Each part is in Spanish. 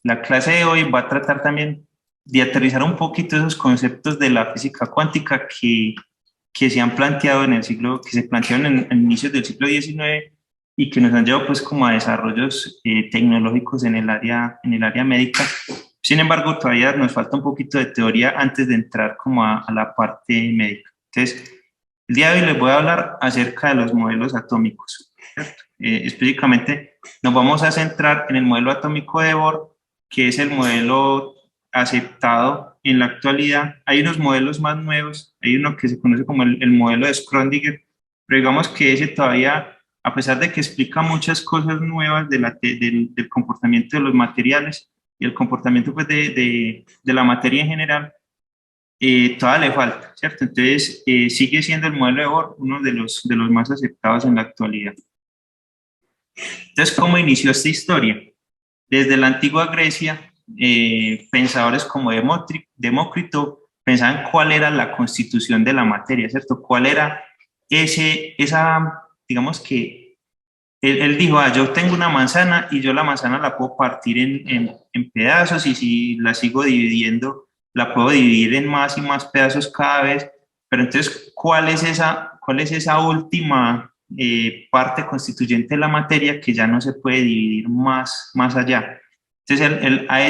La clase de hoy va a tratar también de aterrizar un poquito esos conceptos de la física cuántica que se han planteado en el siglo, que se plantearon en inicios del siglo XIX y que nos han llevado pues como a desarrollos tecnológicos en el área médica. Sin embargo, todavía nos falta un poquito de teoría antes de entrar como a la parte médica. Entonces, el día de hoy les voy a hablar acerca de los modelos atómicos. Específicamente, nos vamos a centrar en el modelo atómico de Bohr, que es el modelo aceptado en la actualidad. Hay unos modelos más nuevos, hay uno que se conoce como el modelo de Schrödinger, pero digamos que ese todavía, a pesar de que explica muchas cosas nuevas del comportamiento de los materiales y el comportamiento pues, de la materia en general, todavía le falta, ¿cierto? Entonces, sigue siendo el modelo de Bohr uno de los más aceptados en la actualidad. Entonces, ¿cómo inició esta historia? Desde la antigua Grecia, pensadores como Demócrito pensaban cuál era la constitución de la materia, ¿cierto? ¿Cuál era digamos que él dijo, yo tengo una manzana y yo la manzana la puedo partir en pedazos y si la sigo dividiendo, la puedo dividir en más y más pedazos cada vez, pero entonces, cuál es esa última parte constituyente de la materia que ya no se puede dividir más allá? Entonces, a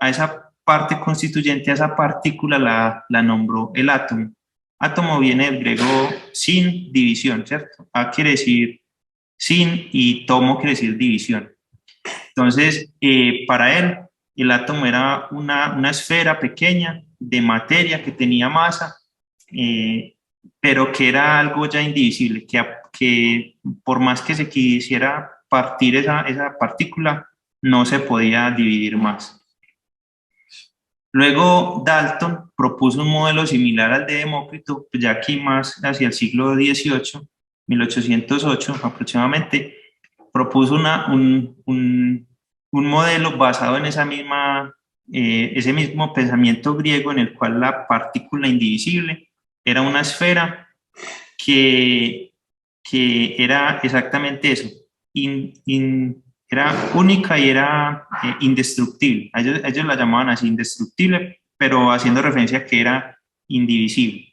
esa parte constituyente, a esa partícula la nombró el átomo. Átomo viene del griego sin división, ¿cierto? A quiere decir sin y tomo quiere decir división. Entonces, para él, el átomo era una esfera pequeña de materia que tenía masa, eh, pero que era algo ya indivisible, que por más que se quisiera partir esa partícula, no se podía dividir más. Luego Dalton propuso un modelo similar al de Demócrito, ya aquí más hacia el siglo XVIII, 1808 aproximadamente, propuso un modelo basado en ese mismo pensamiento griego en el cual la partícula indivisible era una esfera que, que era exactamente eso, era única y era indestructible. Ellos la llamaban así, indestructible, pero haciendo referencia a que era indivisible.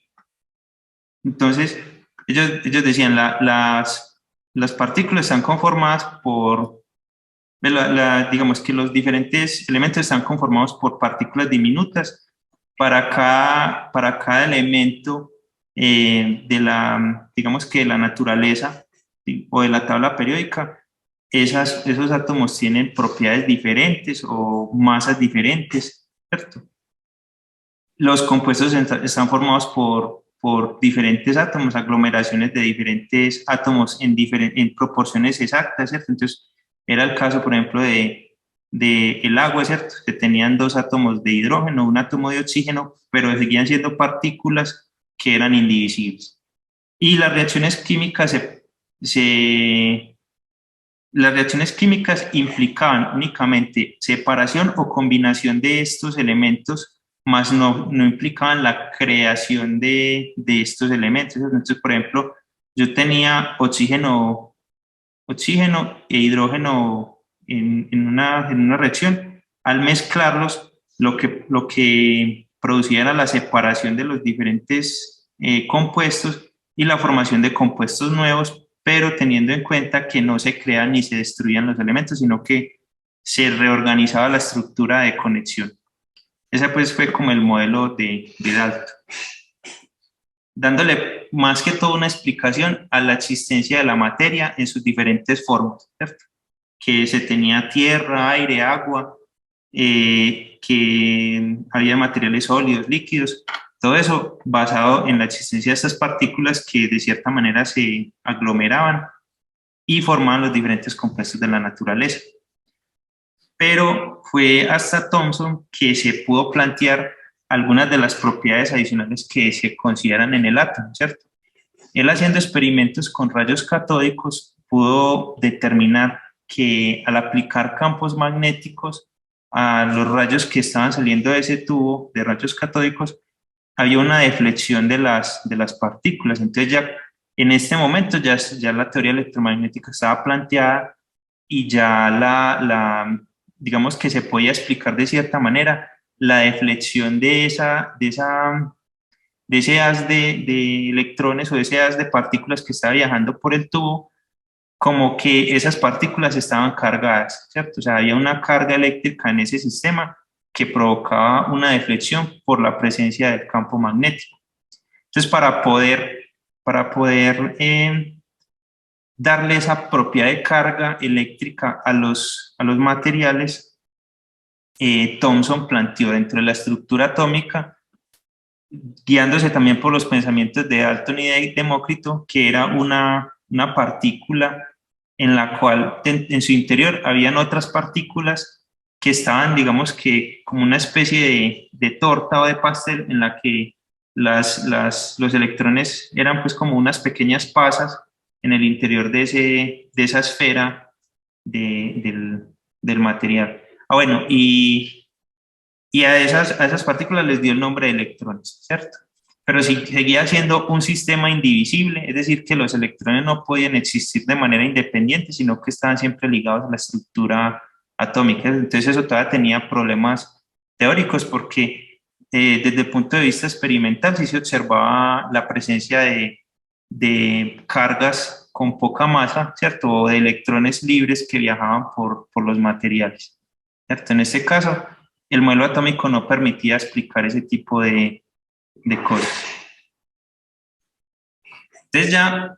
Entonces, ellos decían, las partículas están conformadas digamos que los diferentes elementos están conformados por partículas diminutas. Para cada elemento digamos que de la naturaleza, ¿sí? O de la tabla periódica, esos átomos tienen propiedades diferentes o masas diferentes, ¿cierto? Los compuestos están formados por diferentes átomos, aglomeraciones de diferentes átomos en proporciones exactas, ¿cierto? Entonces, era el caso, por ejemplo, de el agua, ¿cierto? Que tenían dos átomos de hidrógeno, un átomo de oxígeno, pero seguían siendo partículas que eran indivisibles. Y se, las reacciones químicas implicaban únicamente separación o combinación de estos elementos, más no implicaban la creación de estos elementos. Entonces, por ejemplo, yo tenía oxígeno e hidrógeno en una reacción. Al mezclarlos, lo que producía era la separación de los diferentes compuestos y la formación de compuestos nuevos, pero teniendo en cuenta que no se crean ni se destruían los elementos, sino que se reorganizaba la estructura de conexión. Ese pues fue como el modelo de Dalton, dándole más que todo una explicación a la existencia de la materia en sus diferentes formas, ¿cierto? Que se tenía tierra, aire, agua, que había materiales sólidos, líquidos, todo eso basado en la existencia de estas partículas que de cierta manera se aglomeraban y formaban los diferentes compuestos de la naturaleza. Pero fue hasta Thomson que se pudo plantear algunas de las propiedades adicionales que se consideran en el átomo, ¿cierto? Él haciendo experimentos con rayos catódicos pudo determinar que al aplicar campos magnéticos a los rayos que estaban saliendo de ese tubo de rayos catódicos, había una deflexión de las partículas. Entonces ya en este momento ya la teoría electromagnética estaba planteada y ya digamos que se podía explicar de cierta manera la deflexión de ese haz de electrones o de ese haz de partículas que estaba viajando por el tubo, como que esas partículas estaban cargadas, ¿cierto? O sea, había una carga eléctrica en ese sistema que provocaba una deflexión por la presencia del campo magnético. Entonces, para poder darle esa propiedad de carga eléctrica a los materiales, Thomson planteó dentro de la estructura atómica, guiándose también por los pensamientos de Dalton y de Demócrito, que era una partícula en la cual en su interior habían otras partículas que estaban, digamos que como una especie de torta o de pastel en la que los electrones eran pues como unas pequeñas pasas en el interior de esa esfera del material. Bueno, y a esas partículas les dio el nombre de electrones, ¿cierto? Pero seguía siendo un sistema indivisible, es decir, que los electrones no podían existir de manera independiente, sino que estaban siempre ligados a la estructura atómica. Entonces eso todavía tenía problemas teóricos porque desde el punto de vista experimental sí se observaba la presencia de cargas con poca masa, ¿cierto? O de electrones libres que viajaban por los materiales, ¿cierto? En este caso, el modelo atómico no permitía explicar ese tipo de cosas. Entonces ya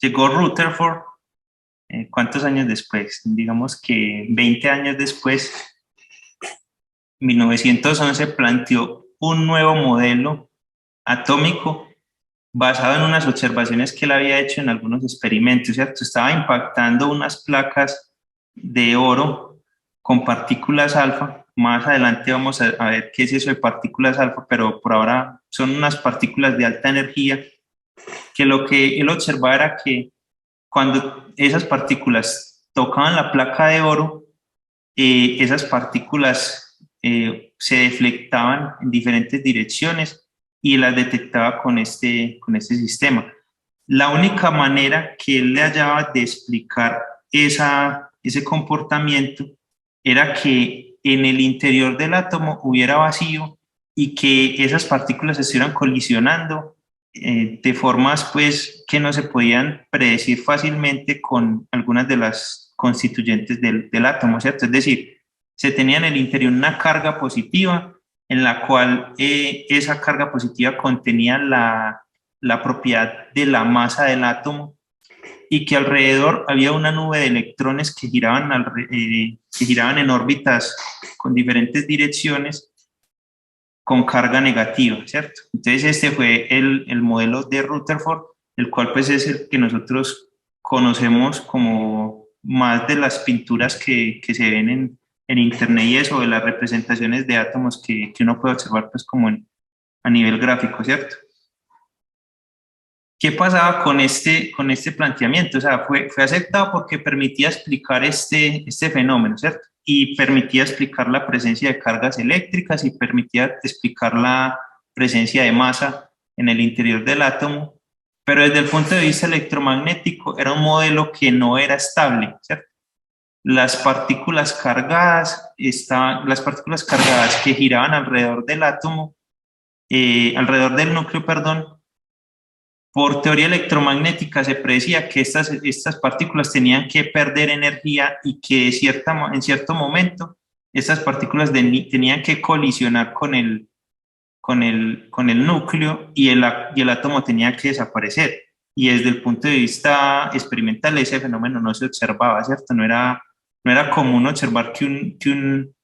llegó Rutherford, ¿cuántos años después? Digamos que 20 años después, en 1911 planteó un nuevo modelo atómico basado en unas observaciones que él había hecho en algunos experimentos, ¿cierto? Estaba impactando unas placas de oro con partículas alfa. Más adelante vamos a ver qué es eso de partículas alfa, pero por ahora son unas partículas de alta energía, que lo que él observaba era que cuando esas partículas tocaban la placa de oro, esas partículas se deflectaban en diferentes direcciones y las detectaba con este sistema. La única manera que él le hallaba de explicar ese comportamiento era que en el interior del átomo hubiera vacío y que esas partículas estuvieran colisionando de formas pues que no se podían predecir fácilmente con algunas de las constituyentes del átomo, ¿cierto? Es decir, se tenía en el interior una carga positiva en la cual esa carga positiva contenía la propiedad de la masa del átomo y que alrededor había una nube de electrones que giraban en órbitas con diferentes direcciones con carga negativa, ¿cierto? Entonces este fue el modelo de Rutherford, el cual pues es el que nosotros conocemos como más de las pinturas que se ven en internet y eso, de las representaciones de átomos que uno puede observar pues como a nivel gráfico, ¿cierto? ¿Qué pasaba con este planteamiento? O sea, fue aceptado porque permitía explicar este fenómeno, ¿cierto? Y permitía explicar la presencia de cargas eléctricas y permitía explicar la presencia de masa en el interior del átomo, pero desde el punto de vista electromagnético era un modelo que no era estable, ¿cierto? Las partículas cargadas que giraban alrededor del átomo, alrededor del núcleo, perdón, por teoría electromagnética se predecía que estas partículas tenían que perder energía y que en cierto momento estas partículas tenían que colisionar con el núcleo y el átomo tenía que desaparecer. Y desde el punto de vista experimental ese fenómeno no se observaba, ¿cierto? No era común observar que un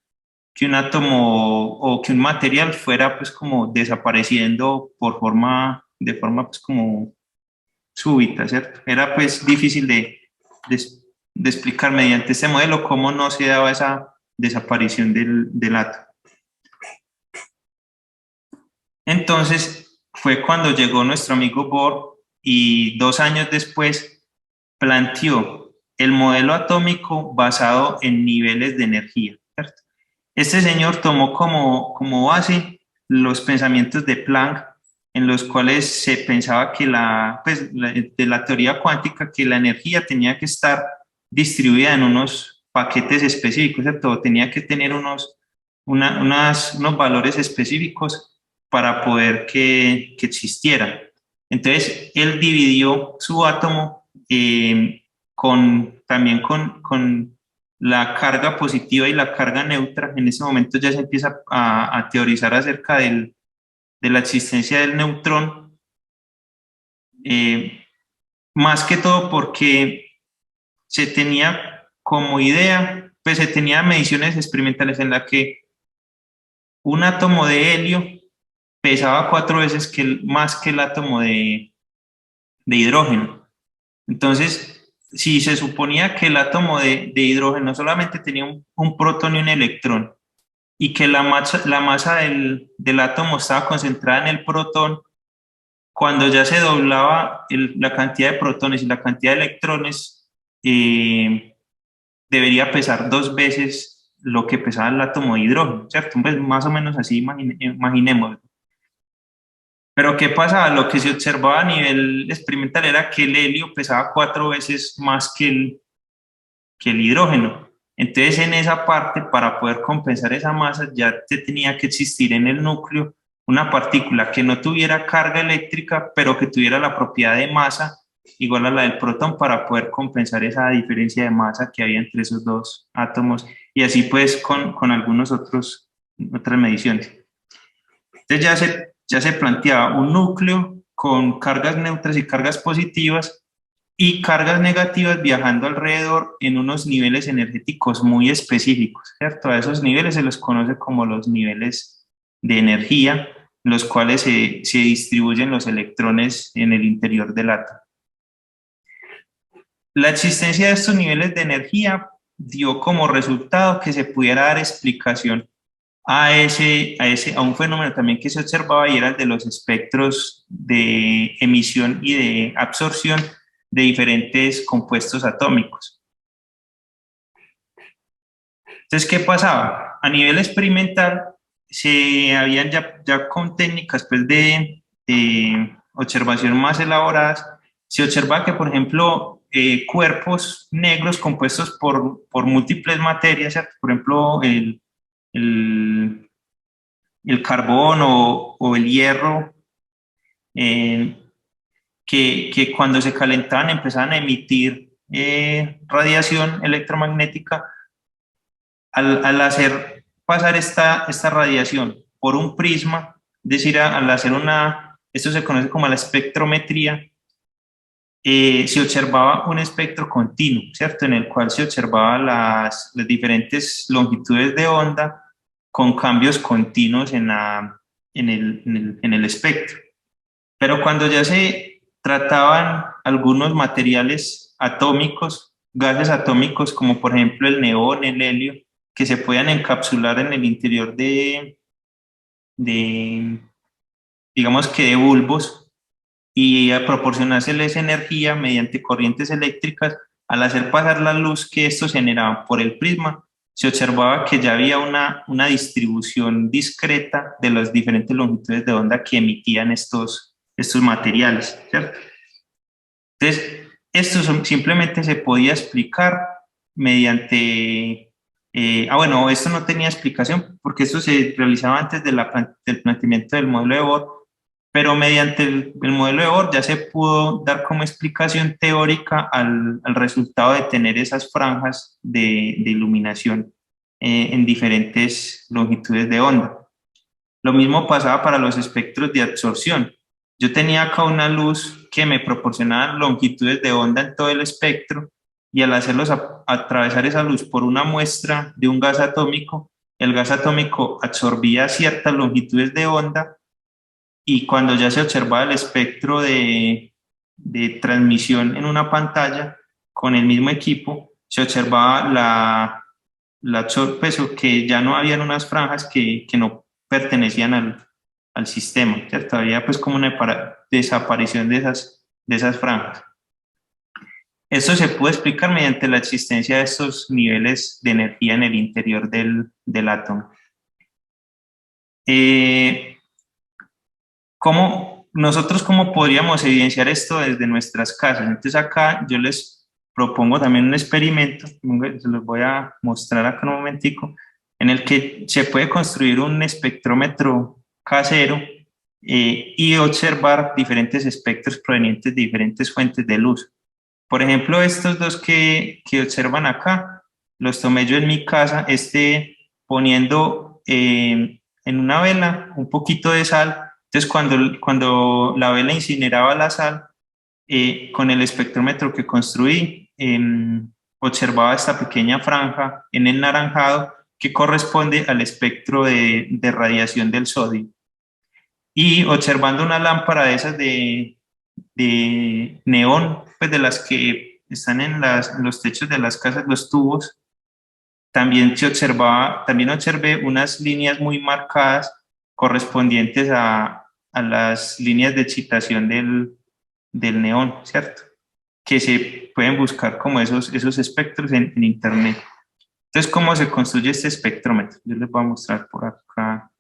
átomo o que un material fuera pues como desapareciendo de forma pues como súbita, ¿cierto? Era pues difícil de explicar mediante este modelo cómo no se daba esa desaparición del átomo. Entonces fue cuando llegó nuestro amigo Bohr y 2 años después planteó el modelo atómico basado en niveles de energía, ¿cierto? Este señor tomó como base los pensamientos de Planck, en los cuales se pensaba que de la teoría cuántica, que la energía tenía que estar distribuida en unos paquetes específicos, ¿cierto? Tenía que tener unos valores específicos para poder que existiera. Entonces, él dividió su átomo también con la carga positiva y la carga neutra. En ese momento ya se empieza a teorizar acerca de la existencia del neutrón, más que todo porque se tenía como idea, pues se tenía mediciones experimentales en la que un átomo de helio pesaba 4 veces más que el átomo de hidrógeno. Entonces, si se suponía que el átomo de hidrógeno solamente tenía un protón y un electrón, y que la masa del átomo estaba concentrada en el protón, cuando ya se doblaba la cantidad de protones y la cantidad de electrones, debería pesar 2 veces lo que pesaba el átomo de hidrógeno, ¿cierto? Pues más o menos así imaginemos. Pero ¿qué pasaba? Lo que se observaba a nivel experimental era que el helio pesaba 4 veces más que el hidrógeno. Entonces, en esa parte, para poder compensar esa masa, ya tenía que existir en el núcleo una partícula que no tuviera carga eléctrica, pero que tuviera la propiedad de masa igual a la del protón para poder compensar esa diferencia de masa que había entre esos dos átomos, y así pues con algunos otras mediciones. Entonces ya se planteaba un núcleo con cargas neutras y cargas positivas y cargas negativas viajando alrededor en unos niveles energéticos muy específicos, ¿cierto? A esos niveles se los conoce como los niveles de energía, los cuales se distribuyen los electrones en el interior del átomo. La existencia de estos niveles de energía dio como resultado que se pudiera dar explicación a un fenómeno también que se observaba, y era el de los espectros de emisión y de absorción de diferentes compuestos atómicos. Entonces, ¿qué pasaba? A nivel experimental, se habían ya con técnicas pues, de observación más elaboradas, se observa que, por ejemplo, cuerpos negros compuestos por múltiples materias, ¿cierto? Por ejemplo, el, el carbón o el hierro, eh, que cuando se calentaban empezaban a emitir radiación electromagnética. Al hacer pasar esta radiación por un prisma, es decir, al hacer esto se conoce como la espectrometría, se observaba un espectro continuo, ¿cierto? En el cual se observaban las diferentes longitudes de onda con cambios continuos en el espectro. Pero cuando ya se trataban algunos materiales atómicos, gases atómicos, como por ejemplo el neón, el helio, que se puedan encapsular en el interior de digamos que de bulbos, y a proporcionárseles energía mediante corrientes eléctricas, al hacer pasar la luz que estos generaban por el prisma, se observaba que ya había una distribución discreta de las diferentes longitudes de onda que emitían estos materiales, ¿cierto? Entonces, esto simplemente se podía explicar mediante... bueno, esto no tenía explicación porque esto se realizaba antes del planteamiento del modelo de Bohr, pero mediante el modelo de Bohr ya se pudo dar como explicación teórica al resultado de tener esas franjas de iluminación en diferentes longitudes de onda. Lo mismo pasaba para los espectros de absorción. Yo tenía acá una luz que me proporcionaba longitudes de onda en todo el espectro, y al hacerlos atravesar esa luz por una muestra de un gas atómico, el gas atómico absorbía ciertas longitudes de onda, y cuando ya se observaba el espectro de transmisión en una pantalla con el mismo equipo, se observaba pues, que ya no habían unas franjas que no pertenecían al sistema, ¿cierto? Había pues como una desaparición de esas franjas. Esto se puede explicar mediante la existencia de estos niveles de energía en el interior del átomo. ¿Nosotros cómo podríamos evidenciar esto desde nuestras casas? Entonces acá yo les propongo también un experimento, se los voy a mostrar acá un momentico, en el que se puede construir un espectrómetro casero y observar diferentes espectros provenientes de diferentes fuentes de luz. Por ejemplo, estos dos que observan acá, los tomé yo en mi casa, poniendo en una vela un poquito de sal. Entonces, cuando la vela incineraba la sal, con el espectrómetro que construí, observaba esta pequeña franja en el naranjado que corresponde al espectro de radiación del sodio. Y observando una lámpara de esas de neón, pues de las que están en los techos de las casas, los tubos, también observé unas líneas muy marcadas correspondientes a las líneas de excitación del neón, ¿cierto? Que se pueden buscar como esos espectros en internet. Entonces, ¿cómo se construye este espectrómetro? Yo les voy a mostrar por acá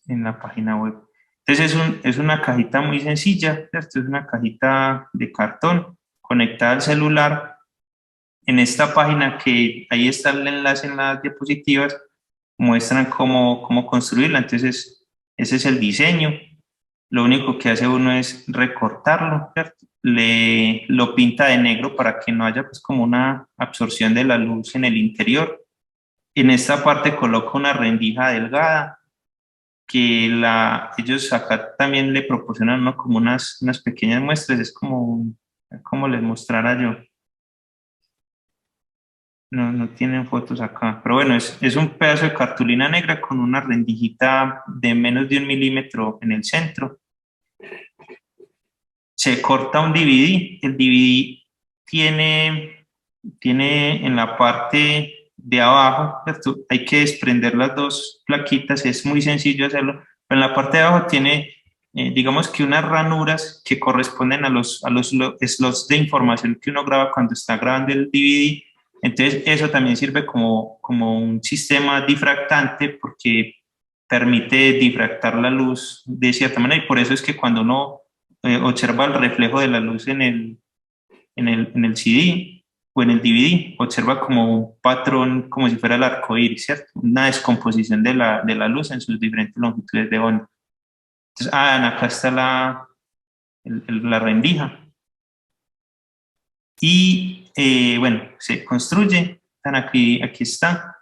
en la página web. Entonces, es una cajita muy sencilla, ¿cierto? Es una cajita de cartón conectada al celular. En esta página, que ahí está el enlace en las diapositivas, muestran cómo construirla. Entonces, ese es el diseño. Lo único que hace uno es recortarlo, ¿cierto? Lo pinta de negro para que no haya pues como una absorción de la luz en el interior. En esta parte coloca una rendija delgada que ellos acá también le proporcionan, ¿no?, como unas pequeñas muestras. Es como les mostrara yo. No tienen fotos acá, pero bueno, es un pedazo de cartulina negra con una rendijita de menos de 1 milímetro en el centro. Se corta un DVD. El DVD tiene en la parte de abajo, ¿cierto? Hay que desprender las dos plaquitas, es muy sencillo hacerlo, pero en la parte de abajo tiene, digamos que unas ranuras que corresponden a los slots de información que uno graba cuando está grabando el DVD. Entonces, eso también sirve como un sistema difractante, porque permite difractar la luz de cierta manera, y por eso es que cuando uno observa el reflejo de la luz en el CD o en el DVD, observa como un patrón, como si fuera el arco iris, ¿cierto? Una descomposición de la luz en sus diferentes longitudes de onda. Entonces, acá está la rendija. Y bueno, se construye, aquí está,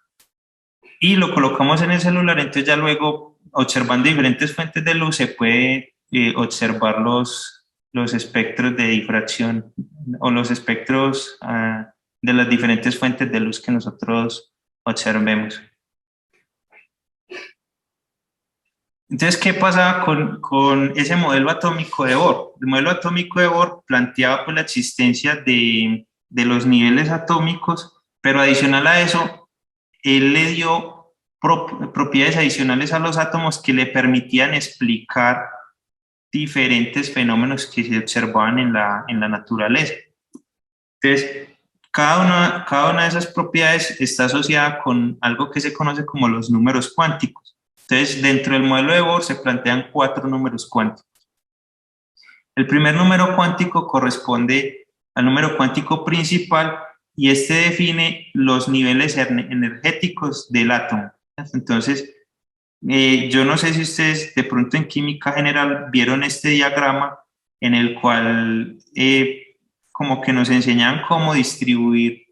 y lo colocamos en el celular. Entonces ya luego, observando diferentes fuentes de luz, se puede observar los espectros de difracción o los espectros de las diferentes fuentes de luz que nosotros observemos. Entonces, ¿qué pasa con ese modelo atómico de Bohr? El modelo atómico de Bohr planteaba pues la existencia de los niveles atómicos, pero adicional a eso, él le dio propiedades adicionales a los átomos que le permitían explicar diferentes fenómenos que se observaban en la naturaleza. Entonces, cada una de esas propiedades está asociada con algo que se conoce como los números cuánticos. Entonces, dentro del modelo de Bohr se plantean 4 números cuánticos. El primer número cuántico corresponde al número cuántico principal, y este define los niveles energéticos del átomo. Entonces, yo no sé si ustedes de pronto en química general vieron este diagrama en el cual como que nos enseñan cómo distribuir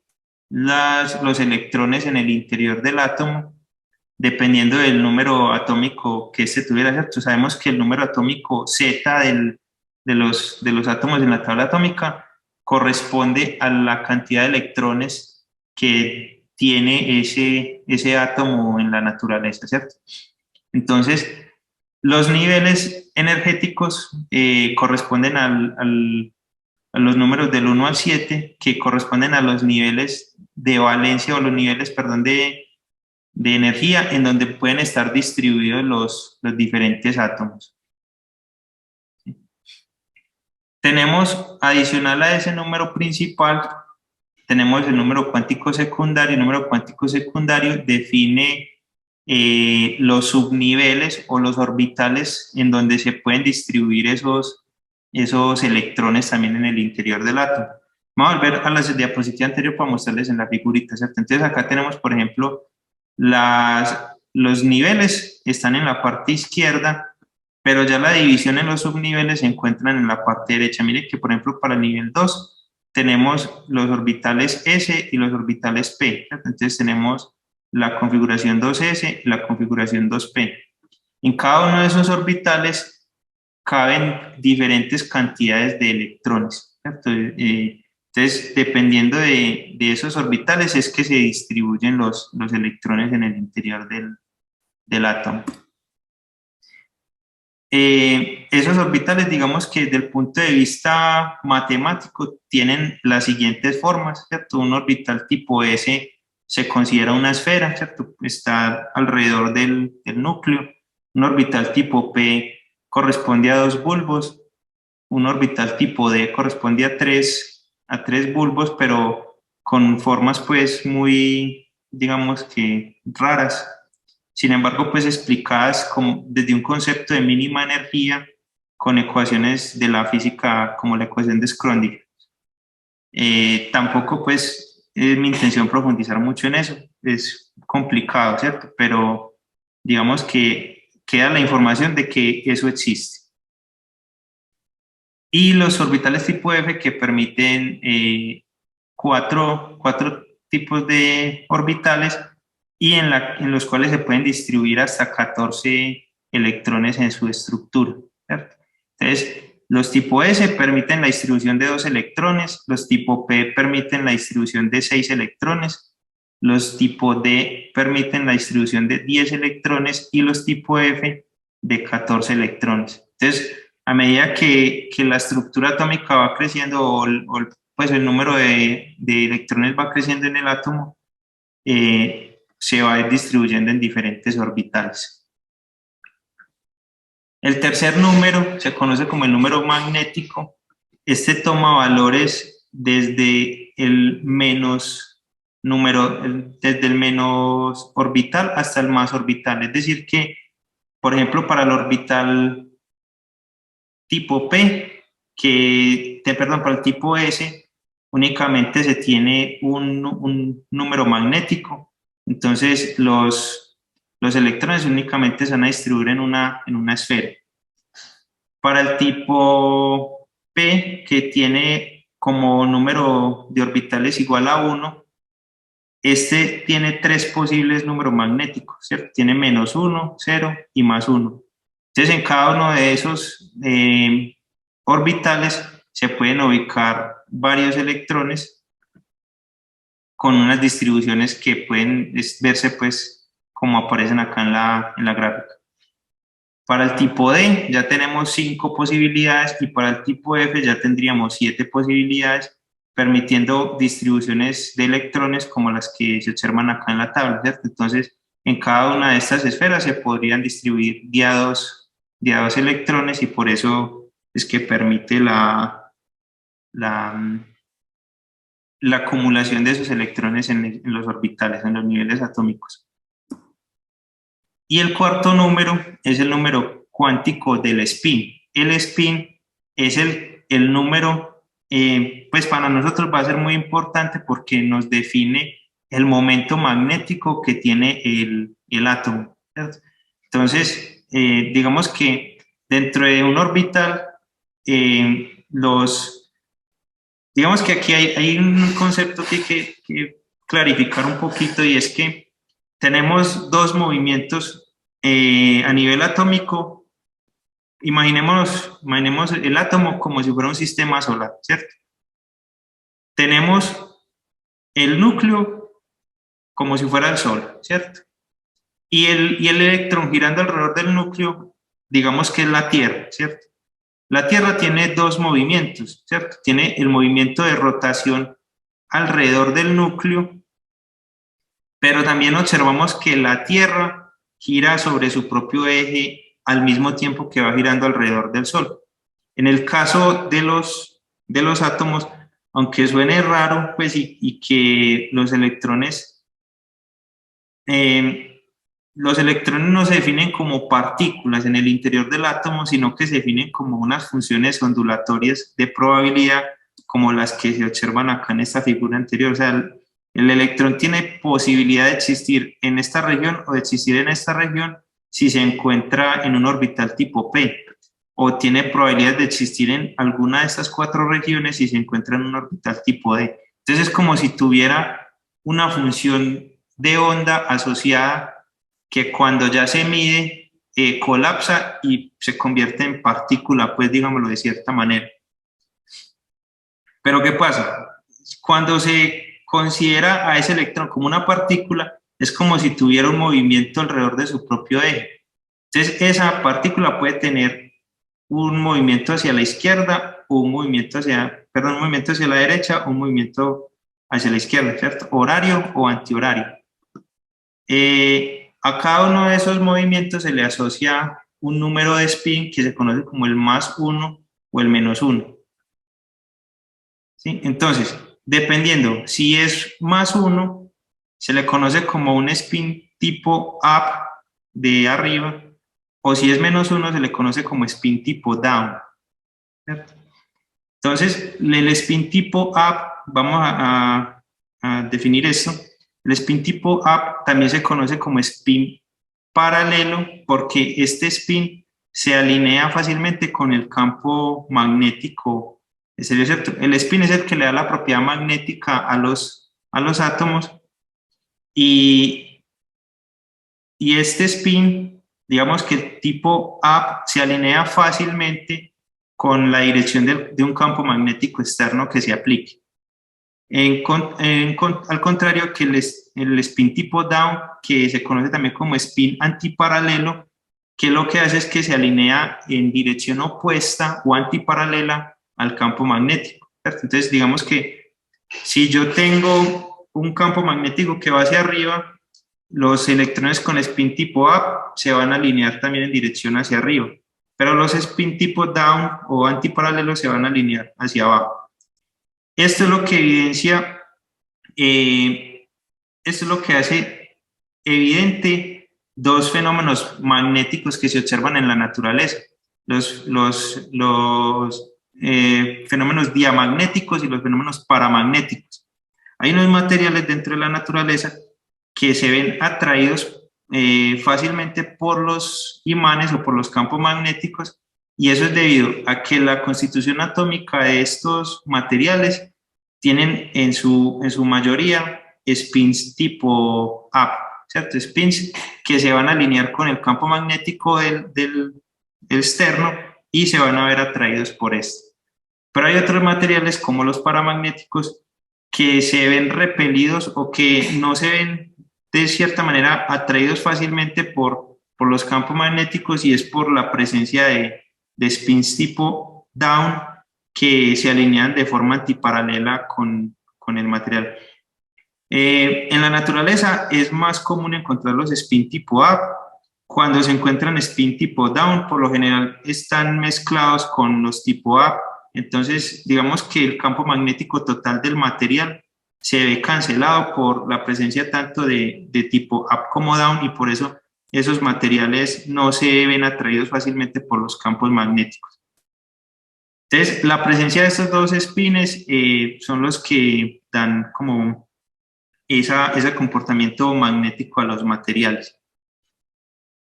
los electrones en el interior del átomo, dependiendo del número atómico que tuviera, ¿cierto? Sabemos que el número atómico Z de los átomos en la tabla atómica corresponde a la cantidad de electrones que tiene ese átomo en la naturaleza, ¿cierto? Entonces, los niveles energéticos corresponden a los números del 1 al 7, que corresponden a los niveles de valencia, o los niveles, perdón, de energía en donde pueden estar distribuidos los diferentes átomos. Tenemos, adicional a ese número principal, tenemos el número cuántico secundario. El número cuántico secundario define los subniveles o los orbitales en donde se pueden distribuir esos electrones también en el interior del átomo. Vamos a volver a la diapositiva anterior para mostrarles en la figurita, ¿cierto? Entonces acá tenemos, por ejemplo, los niveles están en la parte izquierda, pero ya la división en los subniveles se encuentran en la parte derecha. Miren que, por ejemplo, para el nivel 2 tenemos los orbitales S y los orbitales P, ¿cierto? Entonces tenemos la configuración 2S y la configuración 2P. En cada uno de esos orbitales caben diferentes cantidades de electrones, ¿cierto? Entonces, dependiendo de esos orbitales es que se distribuyen los electrones en el interior del átomo. Esos orbitales, digamos que desde el punto de vista matemático, tienen las siguientes formas, ¿cierto? Un orbital tipo S se considera una esfera, ¿cierto? Está alrededor del núcleo. Un orbital tipo P corresponde a 2 bulbos. Un orbital tipo D corresponde a tres bulbos, pero con formas pues muy, digamos que raras. Sin embargo, pues explicadas desde un concepto de mínima energía con ecuaciones de la física como la ecuación de Schrödinger. Tampoco pues es mi intención profundizar mucho en eso, es complicado, ¿cierto? Pero digamos que queda la información de que eso existe. Y los orbitales tipo F que permiten cuatro tipos de orbitales y en los cuales se pueden distribuir hasta 14 electrones en su estructura, ¿cierto? Entonces, los tipo S permiten la distribución de 2 electrones, los tipo P permiten la distribución de 6 electrones, los tipo D permiten la distribución de 10 electrones y los tipo F de 14 electrones. Entonces, a medida que la estructura atómica va creciendo pues el número de electrones va creciendo en el átomo, se va a ir distribuyendo en diferentes orbitales. El tercer número se conoce como el número magnético. Este toma valores desde el menos desde el menos orbital hasta el más orbital. Es decir que, por ejemplo, para el orbital tipo P, para el tipo S, únicamente se tiene un número magnético. Entonces, los electrones únicamente se van a distribuir en una esfera. Para el tipo P, que tiene como número de orbitales igual a 1, este tiene 3 posibles números magnéticos, ¿cierto? Tiene -1, 0 y +1. Entonces, en cada uno de esos orbitales se pueden ubicar varios electrones con unas distribuciones que pueden verse pues como aparecen acá en la gráfica. Para el tipo D ya tenemos 5 posibilidades y para el tipo F ya tendríamos 7 posibilidades, permitiendo distribuciones de electrones como las que se observan acá en la tabla, ¿cierto? Entonces, en cada una de estas esferas se podrían distribuir día a dos electrones y por eso es que permite la acumulación de esos electrones en los orbitales, en los niveles atómicos. Y el cuarto número es el número cuántico del spin. El spin es el número, pues para nosotros va a ser muy importante porque nos define el momento magnético que tiene el átomo, ¿cierto? Entonces, digamos que dentro de un orbital, digamos que aquí hay un concepto que hay que clarificar un poquito y es que tenemos dos movimientos a nivel atómico. Imaginemos el átomo como si fuera un sistema solar, ¿cierto? Tenemos el núcleo como si fuera el Sol, ¿cierto? Y el electrón girando alrededor del núcleo, digamos que es la Tierra, ¿cierto? La Tierra tiene dos movimientos, ¿cierto? Tiene el movimiento de rotación alrededor del núcleo, pero también observamos que la Tierra gira sobre su propio eje al mismo tiempo que va girando alrededor del Sol. En el caso de los átomos, aunque suene raro, pues y que los electrones no se definen como partículas en el interior del átomo, sino que se definen como unas funciones ondulatorias de probabilidad. como las que se observan acá en esta figura anterior. O sea, el electrón tiene posibilidad de existir en esta región o de existir en esta región si se encuentra en un orbital tipo P, o tiene probabilidad de existir en alguna de estas 4 regiones si se encuentra en un orbital tipo D. Entonces es como si tuviera una función de onda asociada que cuando ya se mide colapsa y se convierte en partícula, pues digámoslo de cierta manera. Pero ¿qué pasa? Cuando se considera a ese electrón como una partícula, es como si tuviera un movimiento alrededor de su propio eje. Entonces esa partícula puede tener un movimiento hacia la izquierda o un movimiento hacia la derecha o un movimiento hacia la izquierda, ¿cierto? Horario o antihorario. A cada uno de esos movimientos se le asocia un número de spin que se conoce como el +1 o el -1. ¿Sí? Entonces, dependiendo, si es +1, se le conoce como un spin tipo up de arriba, o si es -1, se le conoce como spin tipo down. ¿Cierto? Entonces, el spin tipo up, vamos a definir esto. El spin tipo up también se conoce como spin paralelo porque este spin se alinea fácilmente con el campo magnético. ¿Cierto? El spin es el que le da la propiedad magnética a los átomos y este spin, digamos que el tipo up se alinea fácilmente con la dirección de un campo magnético externo que se aplique. Al contrario que el spin tipo down, que se conoce también como spin antiparalelo, que lo que hace es que se alinea en dirección opuesta o antiparalela al campo magnético, ¿cierto? Entonces, digamos que si yo tengo un campo magnético que va hacia arriba, los electrones con spin tipo up se van a alinear también en dirección hacia arriba, pero los spin tipo down o antiparalelos se van a alinear hacia abajo. Esto es lo que evidencia, esto es lo que hace evidente dos fenómenos magnéticos que se observan en la naturaleza, los fenómenos diamagnéticos y los fenómenos paramagnéticos. Hay unos materiales dentro de la naturaleza que se ven atraídos fácilmente por los imanes o por los campos magnéticos, y eso es debido a que la constitución atómica de estos materiales tienen en su mayoría spins tipo up, ¿cierto? Spins que se van a alinear con el campo magnético del externo y se van a ver atraídos por esto. Pero hay otros materiales como los paramagnéticos que se ven repelidos o que no se ven de cierta manera atraídos fácilmente por los campos magnéticos, y es por la presencia de spins tipo down que se alinean de forma antiparalela con el material. En la naturaleza es más común encontrar los spin tipo up. Cuando se encuentran spin tipo down, por lo general están mezclados con los tipo up. Entonces, digamos que el campo magnético total del material se ve cancelado por la presencia tanto de tipo up como down, y por eso esos materiales no se ven atraídos fácilmente por los campos magnéticos. Entonces, la presencia de estos dos spines son los que dan como ese comportamiento magnético a los materiales.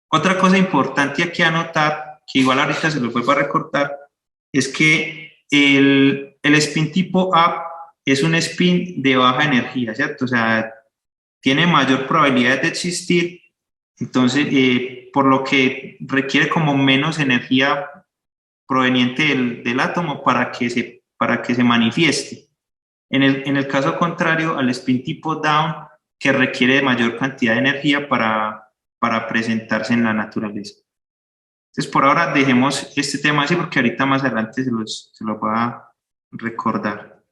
Otra cosa importante aquí a notar, que igual ahorita se lo vuelvo a recortar, es que el spin tipo up es un spin de baja energía, ¿cierto? O sea, tiene mayor probabilidad de existir, entonces, por lo que requiere como menos energía proveniente del átomo para que se manifieste. En el caso contrario al spin tipo down, que requiere de mayor cantidad de energía para presentarse en la naturaleza. Entonces, por ahora dejemos este tema así porque ahorita más adelante se los voy a recordar.